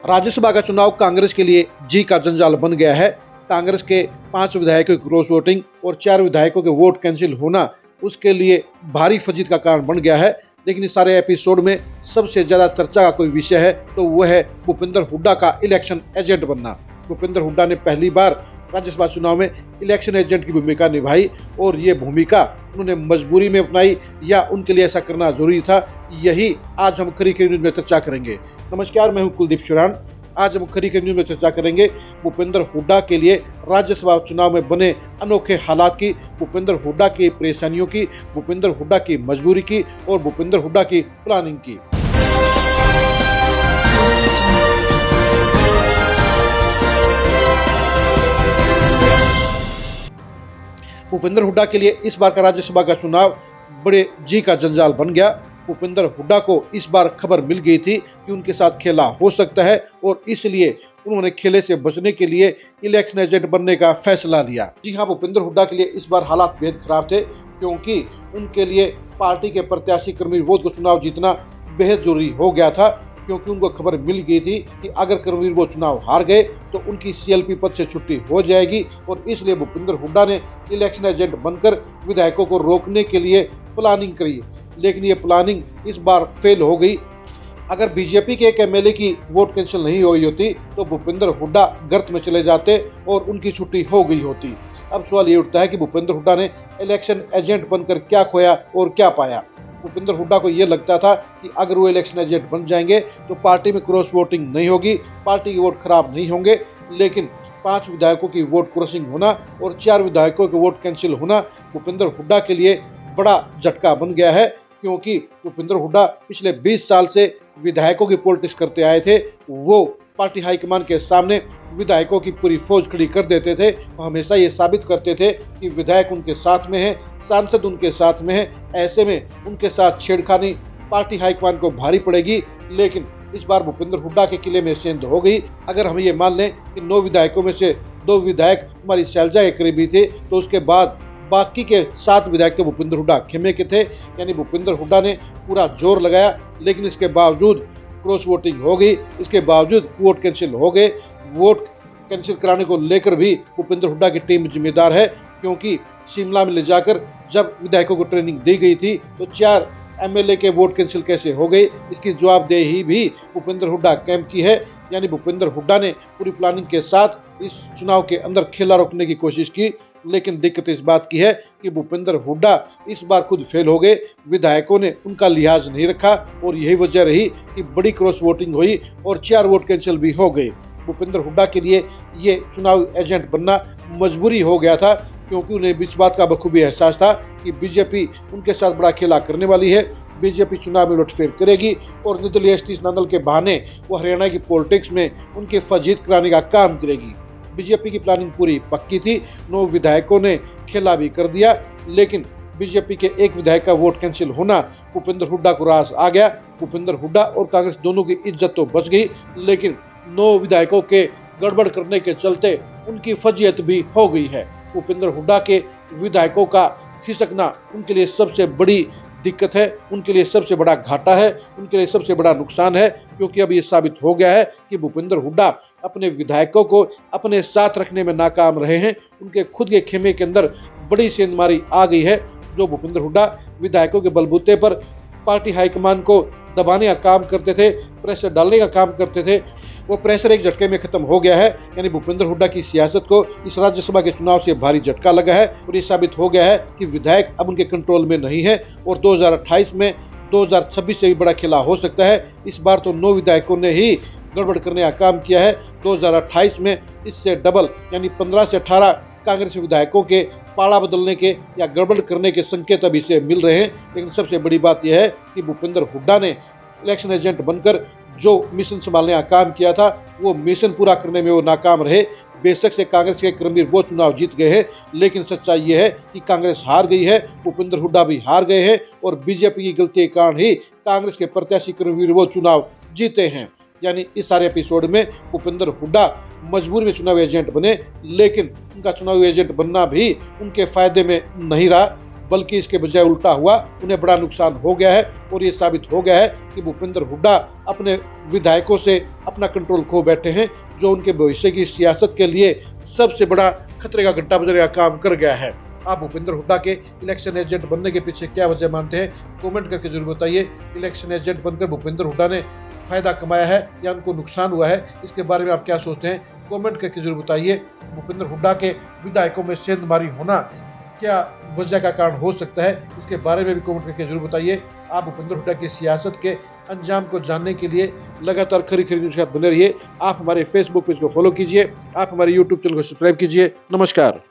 राज्यसभा का चुनाव कांग्रेस के लिए जी का जंजाल बन गया है। कांग्रेस के 5 विधायकों की क्रॉस वोटिंग और 4 विधायकों के वोट कैंसिल होना उसके लिए भारी फजीत का कारण बन गया है। लेकिन इस सारे एपिसोड में सबसे ज्यादा चर्चा का कोई विषय है तो वह है भूपेंद्र हुड्डा का इलेक्शन एजेंट बनना। भूपेंद्र हुड्डा ने पहली बार राज्यसभा चुनाव में इलेक्शन एजेंट की भूमिका निभाई और ये भूमिका उन्होंने मजबूरी में अपनाई या उनके लिए ऐसा करना जरूरी था, यही आज हम खरी खरी न्यूज में चर्चा करेंगे। नमस्कार, मैं हूं कुलदीप शुरान। आज हम खरी खरी न्यूज में चर्चा करेंगे भूपेंद्र हुड्डा के लिए राज्यसभा चुनाव में बने अनोखे हालात की, भूपेंद्र हुड्डा की परेशानियों की, भूपेंद्र हुड्डा की मजबूरी की और भूपेंद्र हुड्डा की प्लानिंग की। भूपेंद्र हुड्डा के लिए इस बार का राज्यसभा का चुनाव बड़े जी का जंजाल बन गया। भूपेंद्र हुड्डा को इस बार खबर मिल गई थी कि उनके साथ खेला हो सकता है और इसलिए उन्होंने खेले से बचने के लिए इलेक्शन एजेंट बनने का फैसला लिया। जी हाँ, भूपेंद्र हुड्डा के लिए इस बार हालात बेहद खराब थे क्योंकि उनके लिए पार्टी के प्रत्याशी कर्मवीर बोध को चुनाव जीतना बेहद जरूरी हो गया था, क्योंकि उनको खबर मिल गई थी कि अगर कर्मवीर वो चुनाव हार गए तो उनकी सीएलपी पद से छुट्टी हो जाएगी और इसलिए भूपेंद्र हुड्डा ने इलेक्शन एजेंट बनकर विधायकों को रोकने के लिए प्लानिंग करी। लेकिन ये प्लानिंग इस बार फेल हो गई। अगर बीजेपी के एक एमएलए की वोट कैंसिल नहीं हुई होती तो भूपेंद्र हुड्डा गर्त में चले जाते और उनकी छुट्टी हो गई होती। अब सवाल ये उठता है कि भूपेंद्र हुड्डा ने इलेक्शन एजेंट बनकर क्या खोया और क्या पाया। भूपेंद्र हुड्डा को यह लगता था कि अगर वो इलेक्शन एजेंट बन जाएंगे तो पार्टी में क्रॉस वोटिंग नहीं होगी, पार्टी के वोट खराब नहीं होंगे। लेकिन 5 विधायकों की वोट क्रॉसिंग होना और 4 विधायकों के वोट कैंसिल होना भूपेंद्र हुड्डा के लिए बड़ा झटका बन गया है, क्योंकि भूपेंद्र हुड्डा पिछले 20 साल से विधायकों की पॉलिटिक्स करते आए थे। वो पार्टी हाईकमान के सामने विधायकों की पूरी फौज खड़ी कर देते थे। वो हमेशा ये साबित करते थे कि विधायक उनके साथ में है, सांसद उनके साथ में है। ऐसे में उनके साथ छेड़खानी पार्टी हाईकमान को भारी पड़ेगी। लेकिन इस बार भूपेंद्र हुड्डा के किले में सेंध हो गई। अगर हम ये मान लें कि 9 विधायकों में से 2 विधायक हमारी शैलजा के करीबी थे तो उसके बाद बाकी के 7 विधायक तो भूपेंद्र हुड्डा खेमे के थे। यानी भूपेंद्र हुड्डा ने पूरा जोर लगाया, लेकिन इसके बावजूद क्रॉस वोटिंग हो गई, इसके बावजूद वोट कैंसिल हो गए। वोट कैंसिल कराने को लेकर भी भूपेंद्र हुड्डा की टीम जिम्मेदार है, क्योंकि शिमला में ले जाकर जब विधायकों को ट्रेनिंग दी गई थी तो 4 एमएलए के वोट कैंसिल कैसे हो गए, इसकी जवाबदेही भी भूपेंद्र हुड्डा कैंप की है। यानी भूपेंद्र हुड्डा ने पूरी प्लानिंग के साथ इस चुनाव के अंदर खेला रोकने की कोशिश की। लेकिन दिक्कत इस बात की है कि भूपेंद्र हुड्डा इस बार खुद फेल हो गए। विधायकों ने उनका लिहाज नहीं रखा और यही वजह रही कि बड़ी क्रॉस वोटिंग हुई और 4 वोट कैंसिल भी हो गए। भूपेंद्र हुड्डा के लिए ये चुनाव एजेंट बनना मजबूरी हो गया था, क्योंकि उन्हें इस बात का बखूबी एहसास था कि बीजेपी उनके साथ बड़ा खेला करने वाली है। बीजेपी चुनाव में उलटफेर करेगी और निर्दलीय एसटी नंदल के बहाने वो हरियाणा की पॉलिटिक्स में उनके फजीत कराने का काम करेगी। बीजेपी की प्लानिंग पूरी पक्की थी। 9 विधायकों ने खेला भी कर दिया, लेकिन बीजेपी के एक विधायक का वोट कैंसिल होना भूपेंद्र हुड्डा को रास आ गया। भूपेंद्र हुड्डा और कांग्रेस दोनों की इज्जत तो बच गई, लेकिन 9 विधायकों के गड़बड़ करने के चलते उनकी फजीयत भी हो गई है। भूपेंद्र हुड्डा के विधायकों का खिसकना उनके लिए सबसे बड़ी दिक्कत है, उनके लिए सबसे बड़ा घाटा है, उनके लिए सबसे बड़ा नुकसान है, क्योंकि अब ये साबित हो गया है कि भूपेंद्र हुड्डा अपने विधायकों को अपने साथ रखने में नाकाम रहे हैं। उनके खुद के खेमे के अंदर बड़ी सेंधमारी आ गई है। जो भूपेंद्र हुड्डा विधायकों के बलबूते पर पार्टी हाईकमान को दबाने का काम करते थे, प्रेशर डालने का काम करते थे, वो प्रेशर एक झटके में खत्म हो गया है। यानी भूपेंद्र हुड्डा की सियासत को इस राज्यसभा के चुनाव से भारी झटका लगा है और ये साबित हो गया है कि विधायक अब उनके कंट्रोल में नहीं है और 2028 में 2026 से भी बड़ा खेला हो सकता है। इस बार तो 9 विधायकों ने ही गड़बड़ करने का काम किया है। 2028 में इससे डबल यानी 15 से 18 कांग्रेस विधायकों के पाला बदलने के या गड़बड़ करने के संकेत अभी से मिल रहे हैं। लेकिन सबसे बड़ी बात यह है कि भूपेंद्र हुड्डा ने इलेक्शन एजेंट बनकर जो मिशन संभालने का काम किया था वो मिशन पूरा करने में वो नाकाम रहे। बेशक से कांग्रेस के कर्मवीर वो चुनाव जीत गए हैं, लेकिन सच्चाई ये है कि कांग्रेस हार गई है, भूपेंद्र हुड्डा भी हार गए हैं और बीजेपी की गलती के कारण ही कांग्रेस के प्रत्याशी कर्मवीर वो चुनाव जीते हैं। यानी इस सारे एपिसोड में भूपेंद्र हुड्डा मजबूरी में चुनाव एजेंट बने, लेकिन उनका चुनावी एजेंट बनना भी उनके फायदे में नहीं रहा। बल्कि इसके बजाय उल्टा हुआ, उन्हें बड़ा नुकसान हो गया है। और ये साबित हो गया है कि भूपेंद्र हुड्डा अपने विधायकों से अपना कंट्रोल खो बैठे हैं, जो उनके भविष्य की सियासत के लिए सबसे बड़ा खतरे का घंटा बजने का काम कर गया है। आप भूपेंद्र हुड्डा के इलेक्शन एजेंट बनने के पीछे क्या वजह मानते हैं, कमेंट करके जरूर बताइए। इलेक्शन एजेंट बनकर भूपेंद्र हुड्डा ने फायदा कमाया है या उनको नुकसान हुआ है, इसके बारे में आप क्या सोचते हैं, कमेंट करके जरूर बताइए। भूपेंद्र हुड्डा के विधायकों में सेंधमारी होना क्या वजह का कारण हो सकता है, इसके बारे में भी कमेंट करके जरूर बताइए। आप भूपेंद्र हुड्डा की सियासत के अंजाम को जानने के लिए लगातार खरी न्यूज़ के साथ बने रहिए। आप हमारे फेसबुक पेज को फॉलो कीजिए, आप हमारे यूट्यूब चैनल को सब्सक्राइब कीजिए। नमस्कार।